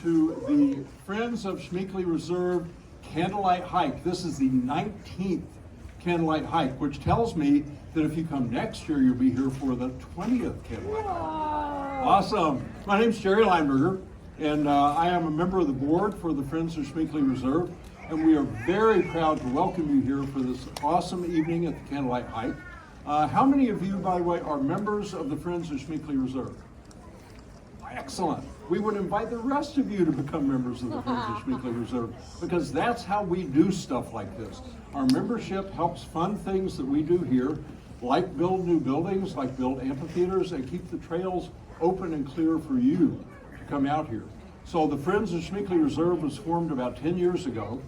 to the Friends of Schmeekley Reserve Candlelight Hike. This is the 19th Candlelight Hike, which tells me that if you come next year, you'll be here for the 20th Candlelight Hike. Awesome. My name's Jerry Lineberger, and I am a member of the board for the Friends of Schmeekley Reserve, and we are very proud to welcome you here for this awesome evening at the Candlelight Hike. How many of you, by the way, are members of the Friends of Schmeekley Reserve? Excellent. We would invite the rest of you to become members of the Friends of Schmeekley Reserve, because that's how we do stuff like this. Our membership helps fund things that we do here, like build new buildings, like build amphitheaters, and keep the trails open and clear for you to come out here. So the Friends of Schmeekley Reserve was formed about 10 years ago,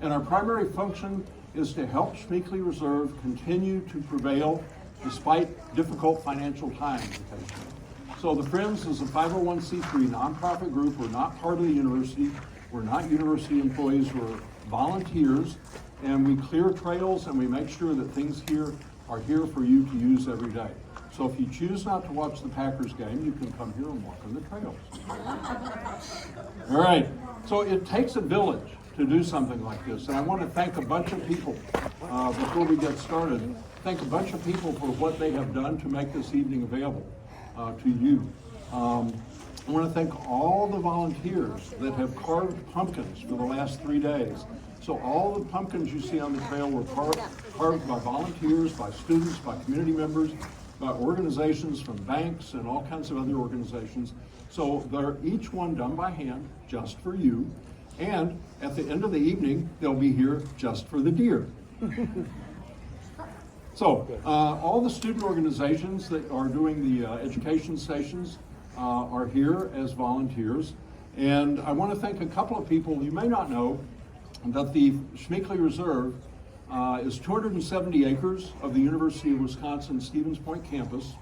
and our primary function is to help Schmeekley Reserve continue to prevail despite difficult financial times occasionally. So the Friends is a 501c3 nonprofit group. We're not part of the university. We're not university employees. We're volunteers, and we clear trails and we make sure that things here are here for you to use every day. So if you choose not to watch the Packers game, you can come here and walk on the trails. All right, so it takes a village to do something like this, and I want to thank a bunch of people before we get started. Thank a bunch of people for what they have done to make this evening available to you. I want to thank all the volunteers that have carved pumpkins for the last 3 days. So all the pumpkins you see on the trail were carved by volunteers, by students, by community members, by organizations from banks and all kinds of other organizations. So they're each one done by hand, just for you. And at the end of the evening, they'll be here just for the deer. So all the student organizations that are doing the education stations are here as volunteers. And I want to thank a couple of people. You may not know that the Schmeekley Reserve is 270 acres of the University of Wisconsin Stevens Point campus.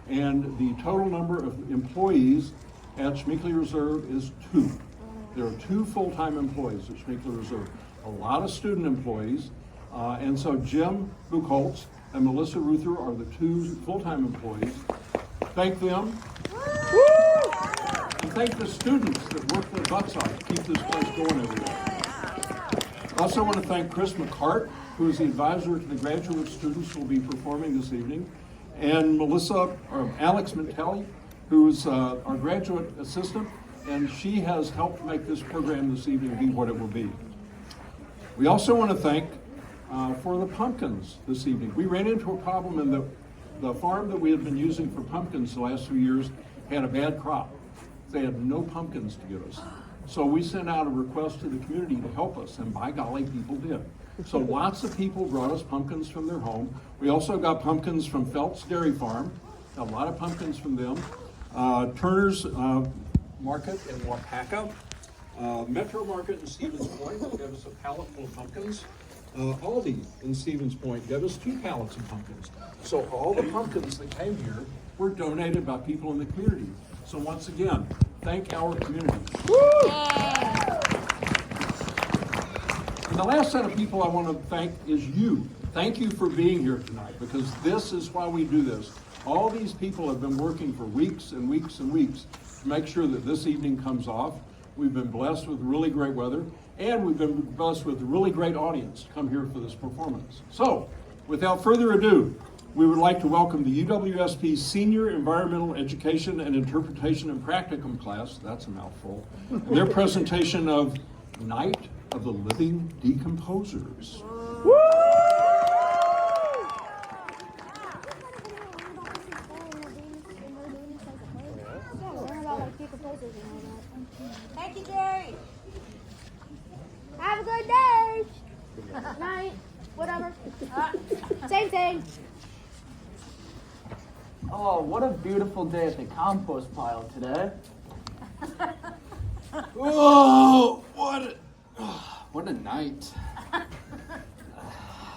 And the total number of employees at Schmeekley Reserve is 2. There are 2 full-time employees at Schmeekley Reserve, a lot of student employees. And so Jim Buchholz and Melissa Ruther are the 2 full-time employees. Thank them. And thank the students that work their butts off to keep this place going every day. I also want to thank Chris McCart, who is the advisor to the graduate students who will be performing this evening, and Alex Mintelli, who's our graduate assistant, and she has helped make this program this evening be what it will be. We also want to thank for the pumpkins this evening. We ran into a problem in the farm that we had been using for pumpkins the last few years had a bad crop. They had no pumpkins to give us. So we sent out a request to the community to help us, and by golly, people did. So lots of people brought us pumpkins from their home. We also got pumpkins from Phelps Dairy Farm, a lot of pumpkins from them. Turner's Market in Wapaka, Metro Market in Stevens Point gave us a pallet full of pumpkins. Aldi in Stevens Point gave us 2 pallets of pumpkins. So all the pumpkins that came here were donated by people in the community. So once again, thank our community. And the last set of people I want to thank is you. Thank you for being here tonight, because this is why we do this. All these people have been working for weeks and weeks and weeks to make sure that this evening comes off. We've been blessed with really great weather, and we've been blessed with a really great audience to come here for this performance. So, without further ado, we would like to welcome the UWSP Senior Environmental Education and Interpretation and Practicum class, that's a mouthful, and their presentation of Night of the Living Decomposers. Thank you, Jerry. Have a good day. Night. Whatever. Same thing. Oh, what a beautiful day at the compost pile today. Oh, what a night.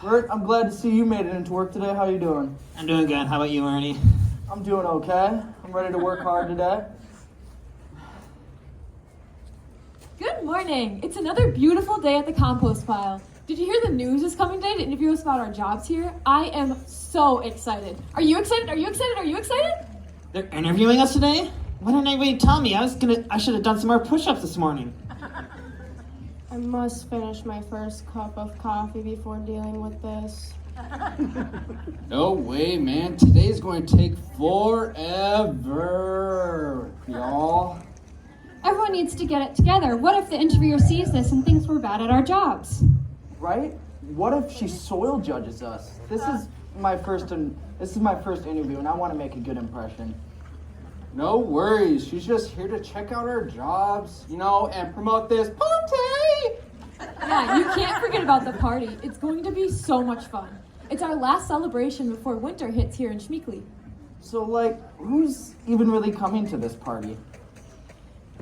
Bert, I'm glad to see you made it into work today. How you doing? I'm doing good. How about you, Ernie? I'm doing okay. I'm ready to work hard today. Good morning. It's another beautiful day at the compost pile. Did you hear the news is coming today to interview us about our jobs here? I am so excited. Are you excited? Are you excited? Are you excited? They're interviewing us today? Why didn't anybody tell me? I should have done some more push-ups this morning. I must finish my first cup of coffee before dealing with this. No way, man. Today's going to take forever, y'all. Everyone needs to get it together. What if the interviewer sees this and thinks we're bad at our jobs? Right? What if she soil judges us? This is my first interview, and I want to make a good impression. No worries. She's just here to check out our jobs, and promote this party. Yeah, you can't forget about the party. It's going to be so much fun. It's our last celebration before winter hits here in Schmeekly. So, who's even really coming to this party?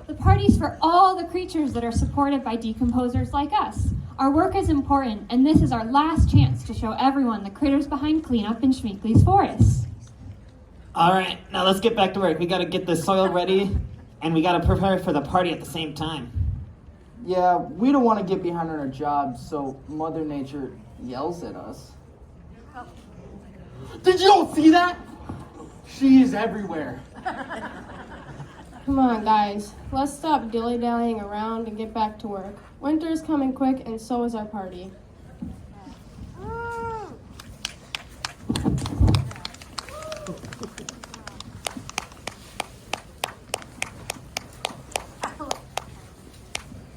The party's for all the creatures that are supported by decomposers like us. Our work is important, and this is our last chance to show everyone the critters behind cleanup in Schmeekly's forests. All right, now let's get back to work. We got to get the soil ready, and we got to prepare for the party at the same time. Yeah, we don't want to get behind on our jobs, so Mother Nature yells at us. Did you all see that? She is everywhere. Come on, guys. Let's stop dilly-dallying around and get back to work. Winter's coming quick, and so is our party.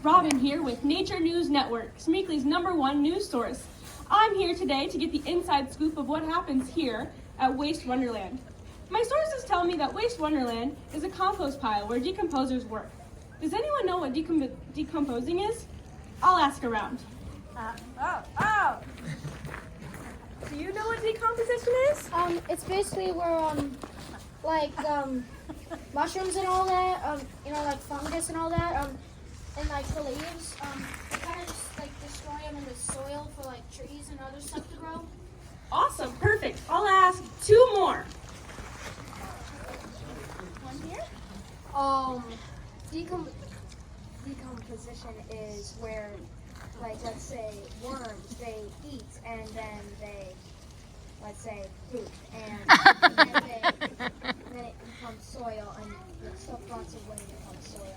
Robin here with Nature News Network, Schmeekly's #1 news source. I'm here today to get the inside scoop of what happens here at Waste Wonderland. My sources tell me that Waste Wonderland is a compost pile where decomposers work. Does anyone know what decomposing is? I'll ask around. Do you know what decomposition is? It's basically where, mushrooms and all that, like fungus and all that, and like the leaves, they kind of just destroy them in the soil for trees and other stuff to grow. Awesome, perfect. I'll ask 2 more. One here. Decomposition is where, let's say worms, they eat and then they, let's say, poop, and then it becomes soil, and the stuff rots away and becomes soil.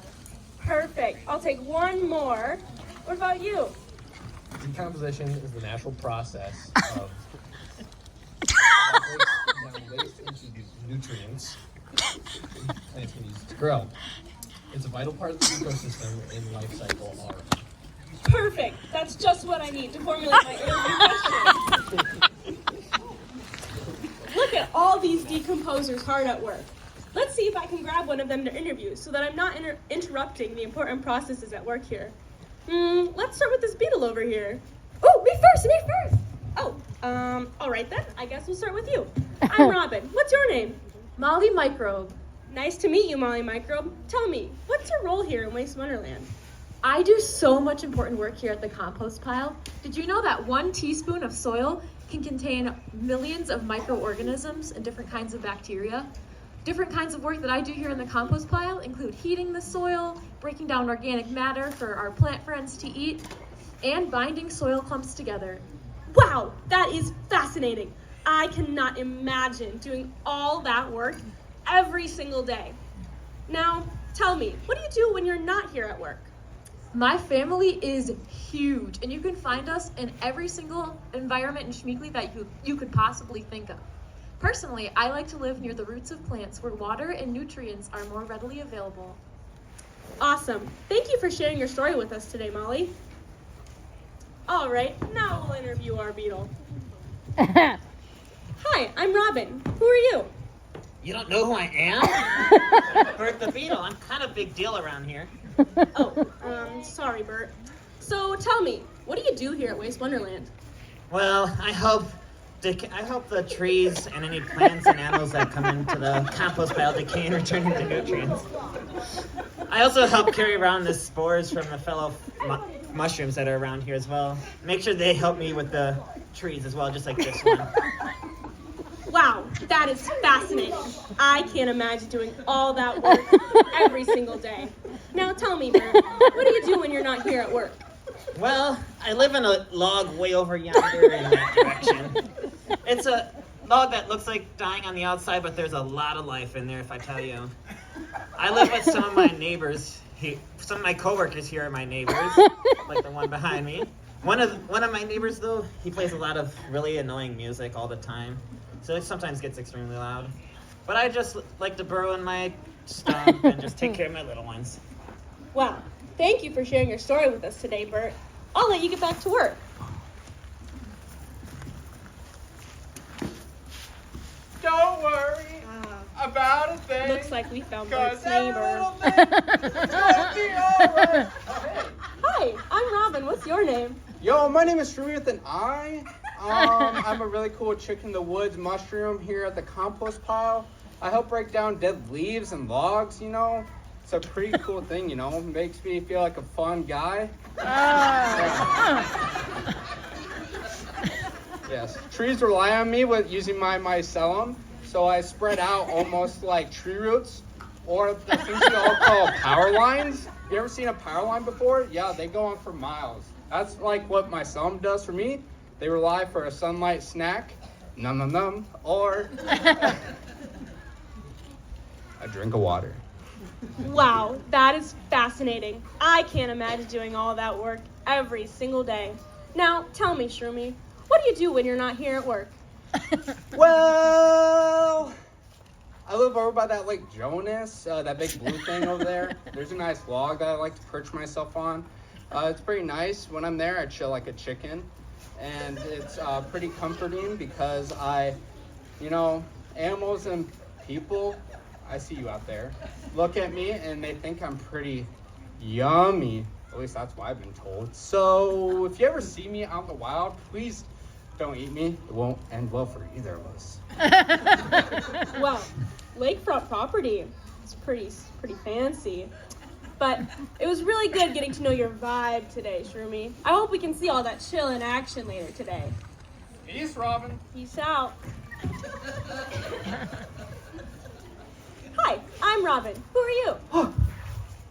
Perfect. I'll take 1 more. What about you? Decomposition is the natural process of breaking down waste into nutrients plants can use to grow. It's a vital part of the ecosystem and life cycle all around. Perfect. That's just what I need to formulate my interview question. Look at all these decomposers hard at work. Let's see if I can grab one of them to interview so that I'm not interrupting the important processes at work here. Let's start with this beetle over here. Oh, me first. Oh, all right then. I guess we'll start with you. I'm Robin. What's your name? Molly Microbe. Nice to meet you, Molly Microbe. Tell me, what's your role here in Waste Wonderland? I do so much important work here at the compost pile. Did you know that 1 teaspoon of soil can contain millions of microorganisms and different kinds of bacteria? Different kinds of work that I do here in the compost pile include heating the soil, breaking down organic matter for our plant friends to eat, and binding soil clumps together. Wow, that is fascinating. I cannot imagine doing all that work every single day. Now, tell me, what do you do when you're not here at work? My family is huge, and you can find us in every single environment in Schmeekly that you could possibly think of. Personally, I like to live near the roots of plants where water and nutrients are more readily available. Awesome. Thank you for sharing your story with us today, Molly. All right, now we'll interview our beetle. Hi, I'm Robin. Who are you? You don't know who I am? Bert the Beetle. I'm kind of a big deal around here. Sorry, Bert. So tell me, what do you do here at Waste Wonderland? Well, I hope the trees and any plants and animals that come into the compost pile decay and return into nutrients. I also help carry around the spores from the fellow mushrooms that are around here as well. Make sure they help me with the trees as well, just like this one. Wow, that is fascinating. I can't imagine doing all that work every single day. Now tell me, Bert, what do you do when you're not here at work? Well, I live in a log way over yonder in that direction. It's a log that looks like dying on the outside, but there's a lot of life in there, if I tell you. I live with some of my neighbors. Some of my coworkers here are my neighbors, like the one behind me. One of my neighbors, though, he plays a lot of really annoying music all the time, so it sometimes gets extremely loud. But I just like to burrow in my stump and just take care of my little ones. Wow. Thank you for sharing your story with us today, Bert. I'll let you get back to work. Don't worry about a thing. Looks like we found 'cause Bert's every neighbor. little thing's gonna be alright. Oh, hey. Hi, I'm Robin. What's your name? Yo, my name is Shrumi with an I. I'm a really cool chick in the woods mushroom here at the compost pile. I help break down dead leaves and logs, you know. It's a pretty cool thing, you know. It makes me feel like a fun guy. Yes. Trees rely on me with using my mycelium, so I spread out almost like tree roots, or the things you all call power lines. You ever seen a power line before? Yeah, they go on for miles. That's like what mycelium does for me. They rely for a sunlight snack, num num num, or a drink of water. Wow, that is fascinating. I can't imagine doing all that work every single day. Now, tell me, Shroomy, what do you do when you're not here at work? Well, I live over by that Lake Jonas, that big blue thing over there. There's a nice log that I like to perch myself on. It's pretty nice. When I'm there, I chill like a chicken. And it's pretty comforting because animals and people, I see you out there, look at me and they think I'm pretty yummy. At least that's what I've been told. So if you ever see me out in the wild, please don't eat me. It won't end well for either of us. Well, lakefront property. It's pretty fancy. But it was really good getting to know your vibe today, Shroomy. I hope we can see all that chill in action later today. Peace, Robin. Peace out. Hi, I'm Robin. Who are you?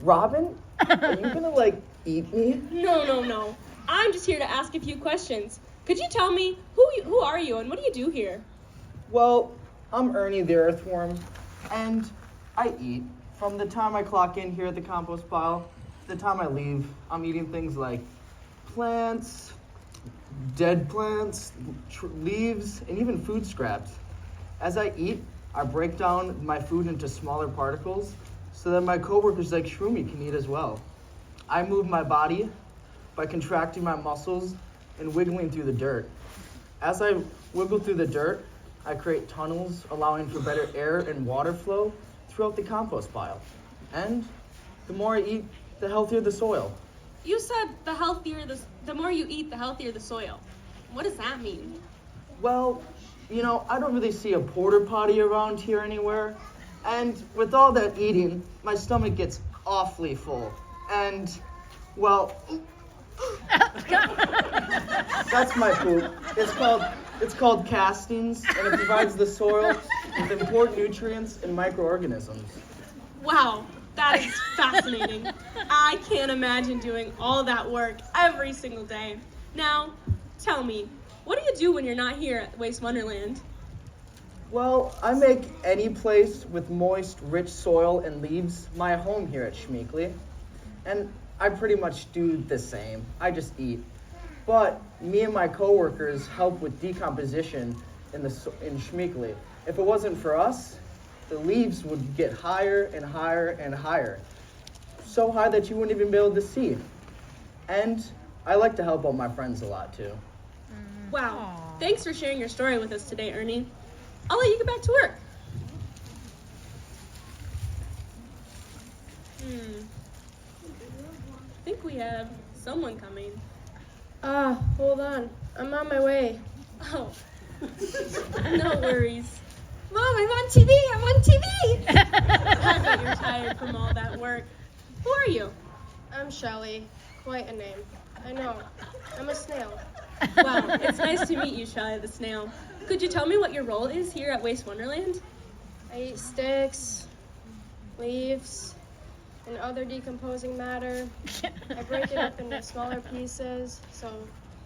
Robin? Are you gonna, eat me? No. I'm just here to ask a few questions. Could you tell me who are you and what do you do here? Well, I'm Ernie the Earthworm, and I eat. From the time I clock in here at the compost pile to the time I leave, I'm eating things like plants, dead plants, leaves, and even food scraps. As I eat, I break down my food into smaller particles so that my coworkers like Shroomy can eat as well. I move my body by contracting my muscles and wiggling through the dirt. As I wiggle through the dirt, I create tunnels allowing for better air and water flow throughout the compost pile. And the more I eat, the healthier the soil. You said the more you eat, the healthier the soil. What does that mean? Well, I don't really see a porta potty around here anywhere. And with all that eating, my stomach gets awfully full. And, well, that's my poop. It's called castings, and it provides the soil with important nutrients and microorganisms. Wow, that is fascinating. I can't imagine doing all that work every single day. Now, tell me, what do you do when you're not here at Waste Wonderland? Well, I make any place with moist, rich soil and leaves my home here at Schmeekly. And I pretty much do the same. I just eat. But me and my coworkers help with decomposition in Schmeekly. If it wasn't for us, the leaves would get higher and higher and higher. So high that you wouldn't even be able to see. And I like to help out my friends a lot too. Wow, thanks for sharing your story with us today, Ernie. I'll let you get back to work. I think we have someone coming. Hold on. I'm on my way. Oh, no worries. Mom, I'm on TV. I'm on TV. I bet you're tired from all that work. Who are you? I'm Shelly. Quite a name. I know. I'm a snail. Wow, it's nice to meet you, Shelly the snail. Could you tell me what your role is here at Waste Wonderland? I eat sticks, leaves, and other decomposing matter. I break it up into smaller pieces so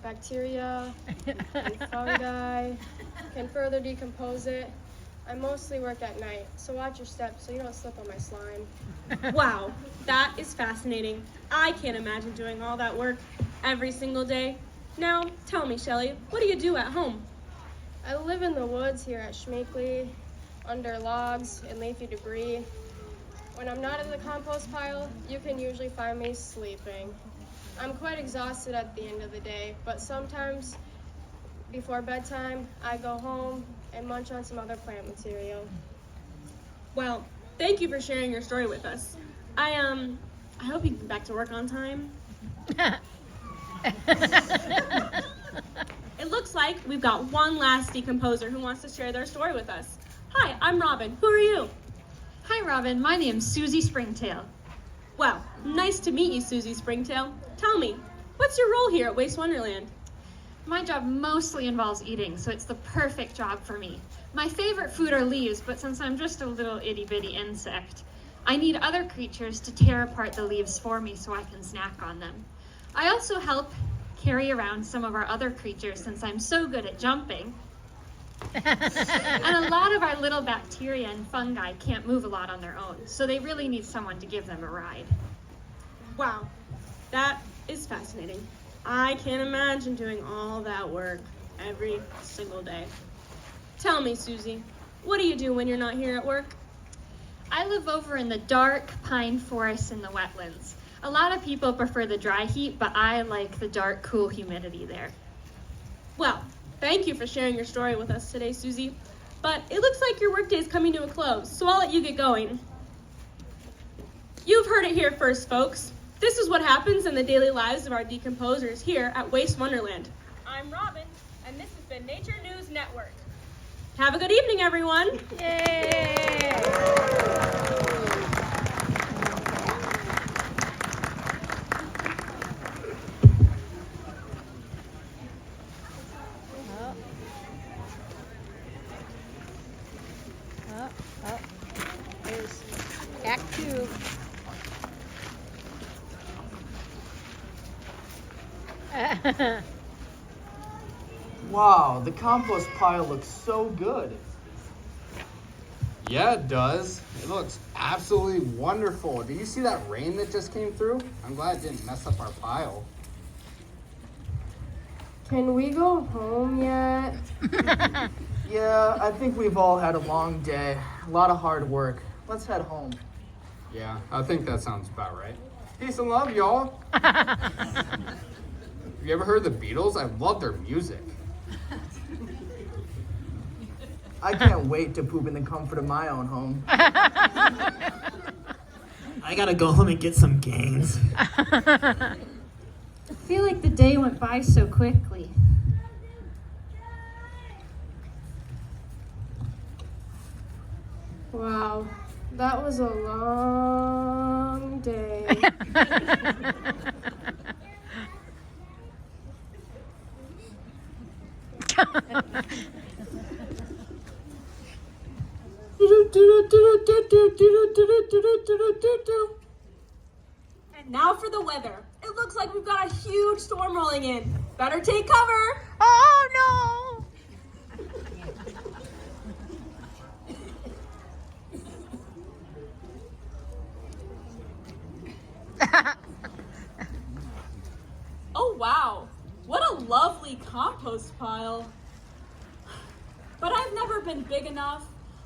bacteria and fungi can further decompose it. I mostly work at night, so watch your steps so you don't slip on my slime. Wow, that is fascinating. I can't imagine doing all that work every single day. Now, tell me, Shelley, what do you do at home? I live in the woods here at Schmeekley, under logs and leafy debris. When I'm not in the compost pile, you can usually find me sleeping. I'm quite exhausted at the end of the day, but sometimes before bedtime, I go home and munch on some other plant material. Well, thank you for sharing your story with us. I hope you get back to work on time. It looks like we've got one last decomposer who wants to share their story with us. Hi, I'm Robin. Who are you? Hi, Robin. My name's Susie Springtail. Well, nice to meet you, Susie Springtail. Tell me, what's your role here at Waste Wonderland? My job mostly involves eating, so it's the perfect job for me. My favorite food are leaves, but since I'm just a little itty-bitty insect, I need other creatures to tear apart the leaves for me so I can snack on them. I also help carry around some of our other creatures since I'm so good at jumping. And a lot of our little bacteria and fungi can't move a lot on their own, so they really need someone to give them a ride. Wow, that is fascinating. I can't imagine doing all that work every single day. Tell me, Susie, what do you do when you're not here at work? I live over in the dark pine forests in the wetlands. A lot of people prefer the dry heat, but I like the dark, cool humidity there. Well, thank you for sharing your story with us today, Susie. But it looks like your workday is coming to a close, so I'll let you get going. You've heard it here first, folks. This is what happens in the daily lives of our decomposers here at Waste Wonderland. I'm Robin, and this has been Nature News Network. Have a good evening, everyone. Yay! There's Act 2. Wow, the compost pile looks so good. Yeah, it does. It looks absolutely wonderful. Did you see that rain that just came through? I'm glad it didn't mess up our pile. Can we go home yet? Yeah, I think we've all had a long day. A lot of hard work. Let's head home. Yeah, I think that sounds about right. Peace and love, y'all. Have you ever heard the Beatles? I love their music. I can't wait to poop in the comfort of my own home. I gotta go home and get some gains. I feel like the day went by so quickly. Wow, that was a long day. And now for the weather. It looks like we've got a huge storm rolling in. Better take cover. Oh no! Oh wow, what a lovely compost pile. But I've never been big enough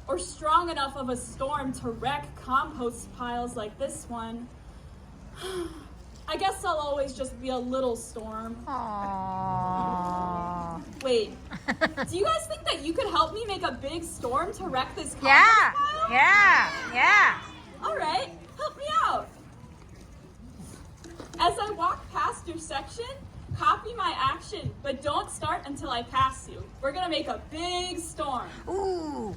or strong enough of a storm to wreck compost piles like this one. I guess I'll always just be a little storm. Aww. Wait, do you guys think that you could help me make a big storm to wreck this compost Yeah, pile? yeah. All right, help me out. As I walk past your section, copy my action, but don't start until I pass you. We're gonna make a big storm. Ooh.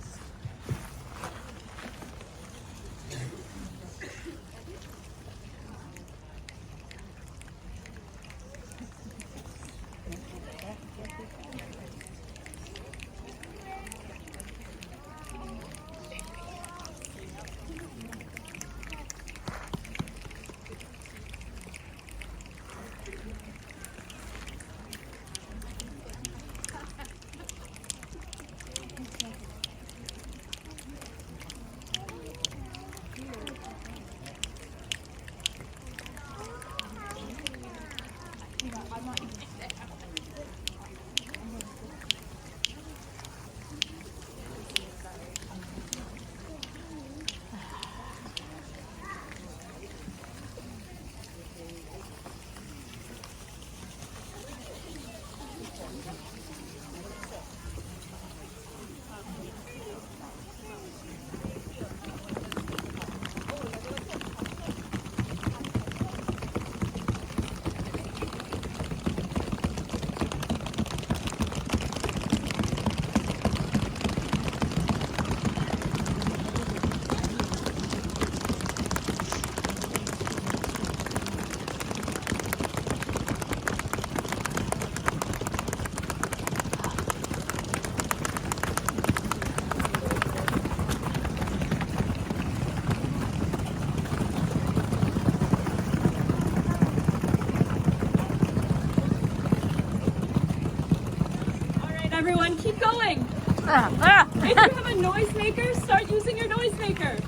If you have a noisemaker, start using your noisemaker.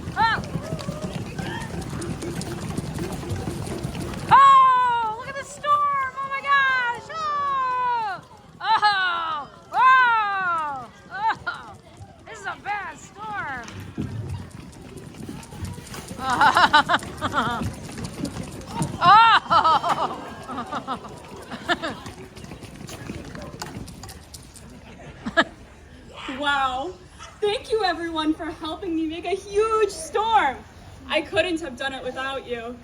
Oh, look at the storm! Oh my gosh! Oh! Oh! Oh! This is a bad storm. Oh! Wow. Thank you everyone for helping me make a huge storm. I couldn't have done it without you.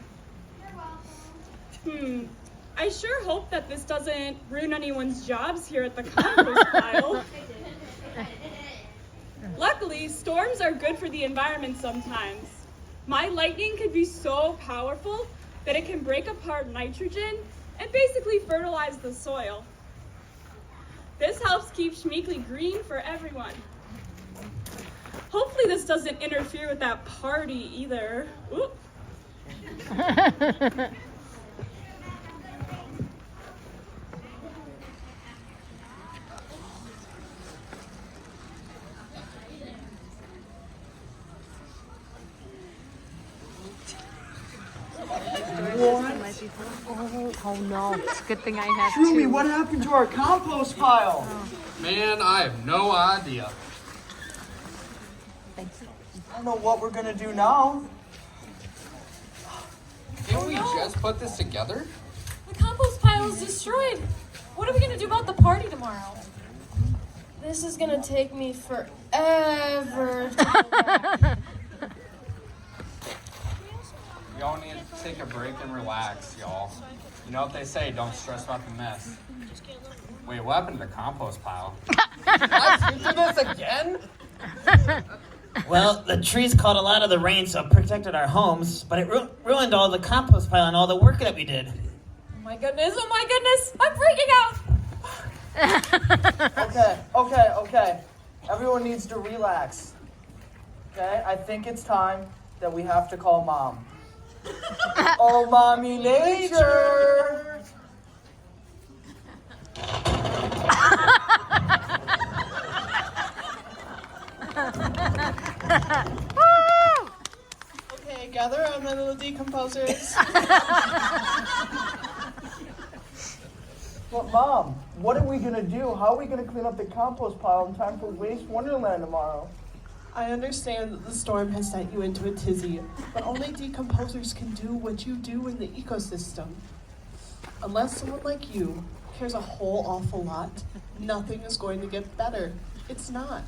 I sure hope that this doesn't ruin anyone's jobs here at the compost pile. Luckily, storms are good for the environment sometimes. My lightning could be so powerful that it can break apart nitrogen and basically fertilize the soil. This helps keep Schmeekly green for everyone. Hopefully this doesn't interfere with that party either. Oop. Oh no, it's a good thing I have Shumi, two. what happened to our compost pile? Man, I have no idea. I don't know what we're gonna do now. Didn't we just put this together? The compost pile is destroyed. What are we gonna do about the party tomorrow? This is gonna take me forever to go back. We all need to take a break and relax, y'all. You know what they say, don't stress about the mess. Wait, what happened to the compost pile? What? You did this again? Well, the trees caught a lot of the rain, so it protected our homes, but it ruined all the compost pile and all the work that we did. Oh my goodness, I'm freaking out. Okay. Everyone needs to relax. Okay, I think it's time that we have to call Mom. Oh, Mommy Nature! Okay, gather around my little decomposers. But Mom, what are we gonna do? How are we gonna clean up the compost pile in time for Waste Wonderland tomorrow? I understand that the storm has sent you into a tizzy, but only decomposers can do what you do in the ecosystem. Unless someone like you cares a whole awful lot, nothing is going to get better. It's not.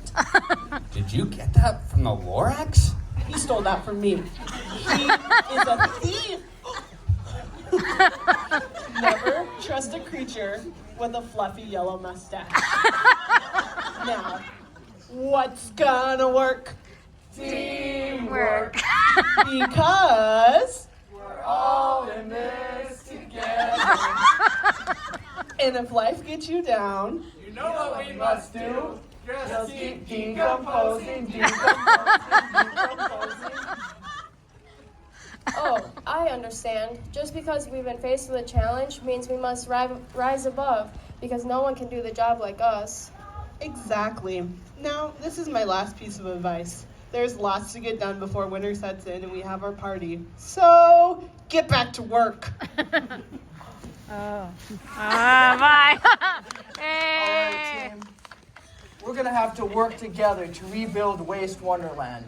Did you get that from the Lorax? He stole that from me. He is a thief. Never trust a creature with a fluffy yellow mustache. Now, what's gonna work? Teamwork! Because We're all in this together. and if life gets you down, You know what we must do? Just keep decomposing. Oh, I understand. Just because we've been faced with a challenge means we must rise above, because no one can do the job like us. exactly. Now, this is my last piece of advice. There's lots to get done before winter sets in and we have our party. So, get back to work. Bye. All right, team. We're gonna have to work together to rebuild Waste Wonderland.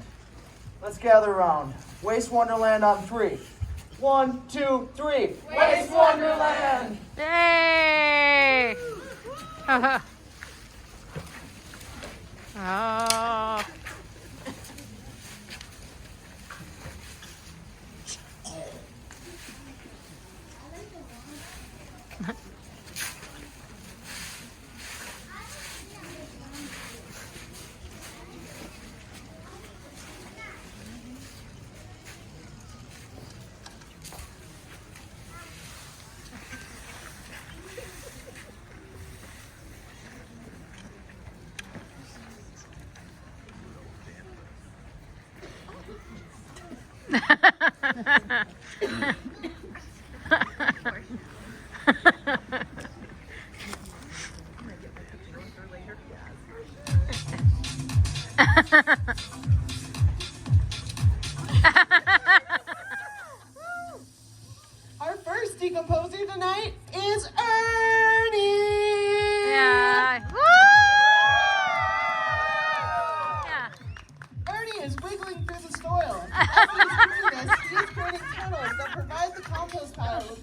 Let's gather around. Waste Wonderland on 3. 1, 2, 3. Waste Wonderland! Yay! Oh.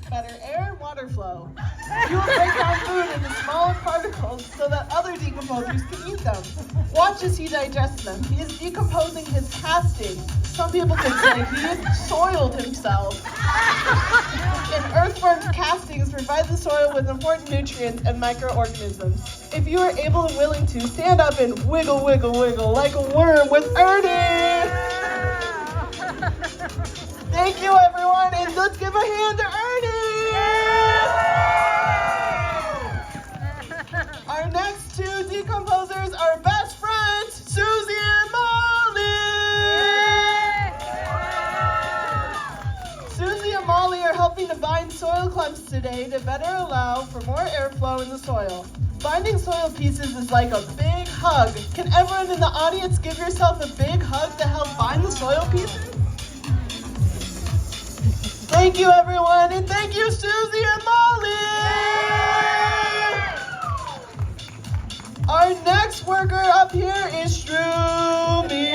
better air, water flow. You will break down food into smaller particles so that other decomposers can eat them. Watch as he digests them. He is decomposing his casting. Some people could say he has soiled himself. An earthworm's castings provide the soil with important nutrients and microorganisms. If you are able and willing to, stand up and wiggle, wiggle, wiggle like a worm with Ernie! Thank you, everyone, and let's give a hand to Ernie! Our next two decomposers are best friends, Susie and Molly! Susie and Molly are helping to bind soil clumps today to better allow for more airflow in the soil. Binding soil pieces is like a big hug. Can everyone in the audience give yourself a big hug to help bind the soil pieces? Thank you, everyone, and thank you, Susie and Molly! Our next worker up here is Shroomy!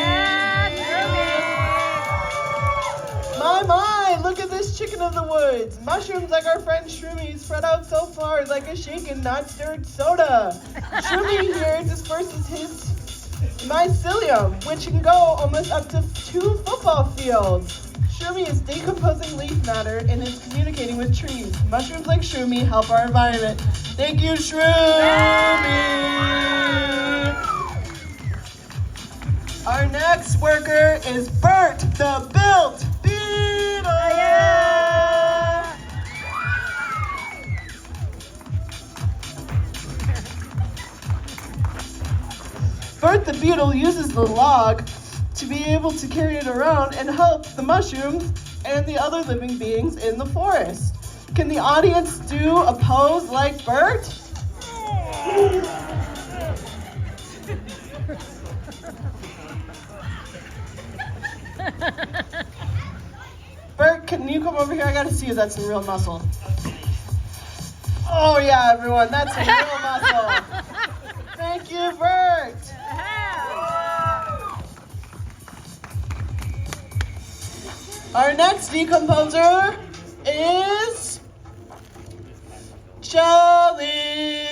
My, look at this chicken of the woods. Mushrooms like our friend Shroomy spread out so far like a shaken, not stirred soda. Shroomy here disperses his mycelium, which can go almost up to 2 football fields. Shroomy is decomposing leaf matter and is communicating with trees. Mushrooms like Shroomy help our environment. Thank you, Shroomy! Our next worker is Bert, the built beetle! Bert the beetle uses the log to be able to carry it around and help the mushrooms and the other living beings in the forest. Can the audience do a pose like Bert? Bert, can you come over here? I gotta see if that's some real muscle. Oh yeah, everyone, that's some real muscle. Thank you, Bert. Our next decomposer is Shelly.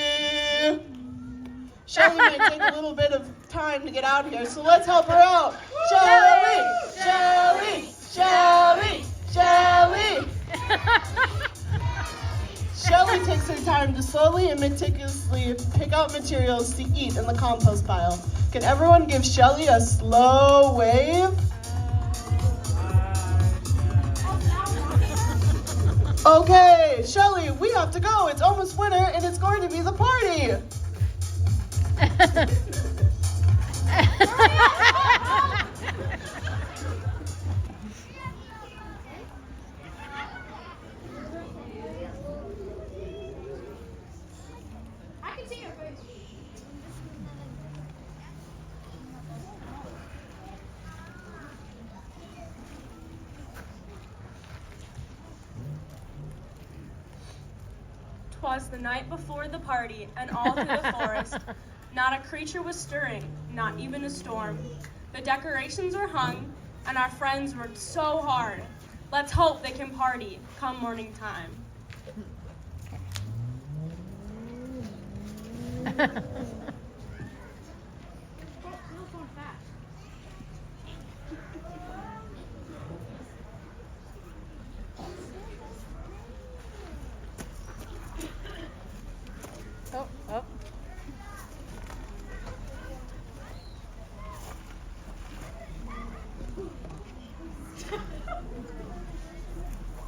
Shelly might take a little bit of time to get out here, so let's help her out. Shelly, Shelly, Shelly, Shelly. Shelly takes her time to slowly and meticulously pick out materials to eat in the compost pile. Can everyone give Shelly a slow wave? Okay, Shelly, we have to go. It's almost winter and it's going to be the party. I can see your face. "'Twas the night before the party, and all through the forest, not a creature was stirring, not even a storm. The decorations were hung, and our friends worked so hard. Let's hope they can party come morning time."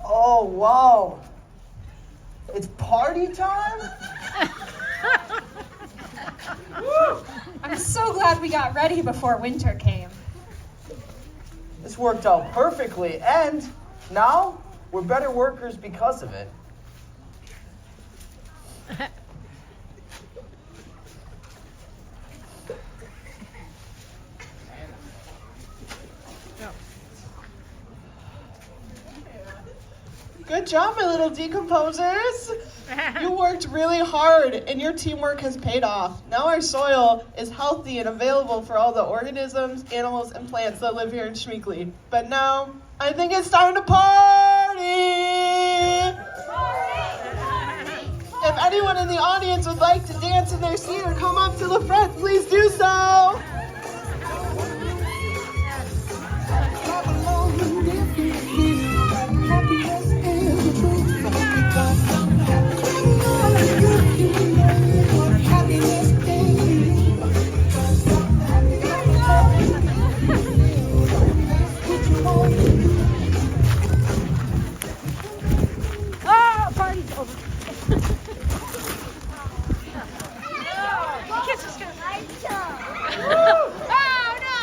Oh, wow. It's party time? I'm so glad we got ready before winter came. This worked out perfectly, and now we're better workers because of it. Good job, my little decomposers. You worked really hard and your teamwork has paid off. Now our soil is healthy and available for all the organisms, animals, and plants that live here in Schmeekley. But now, I think it's time to party! anyone in the audience would like to dance in their seat or come up to the front, please do so. Oh, party's over. Kids just gonna. Oh no!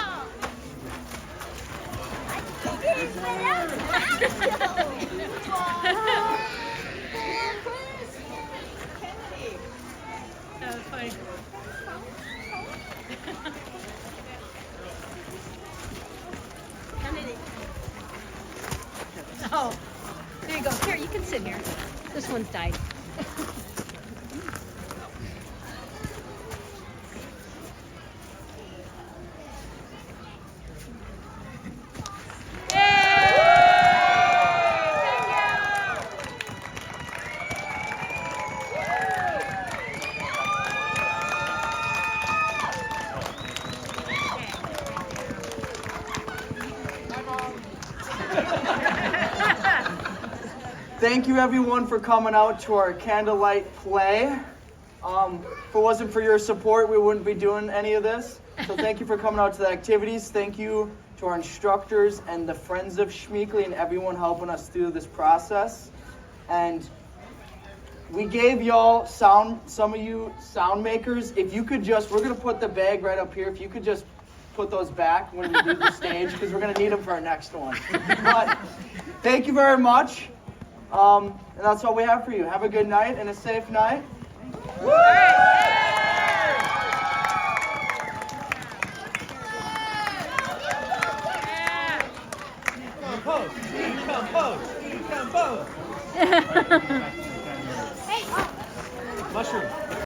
That was funny. Oh, there you go. Here, you can sit here. This one's died. Thank you everyone for coming out to our Candlelight play. If it wasn't for your support, we wouldn't be doing any of this. So thank you for coming out to the activities. Thank you to our instructors and the Friends of Schmeekly and everyone helping us through this process. And we gave y'all some of you sound makers, if you could just, we're gonna put the bag right up here. If you could just put those back when we do the stage, because we're gonna need them for our next one. But thank you very much. And that's all we have for you. Have a good night and a safe night. Woo!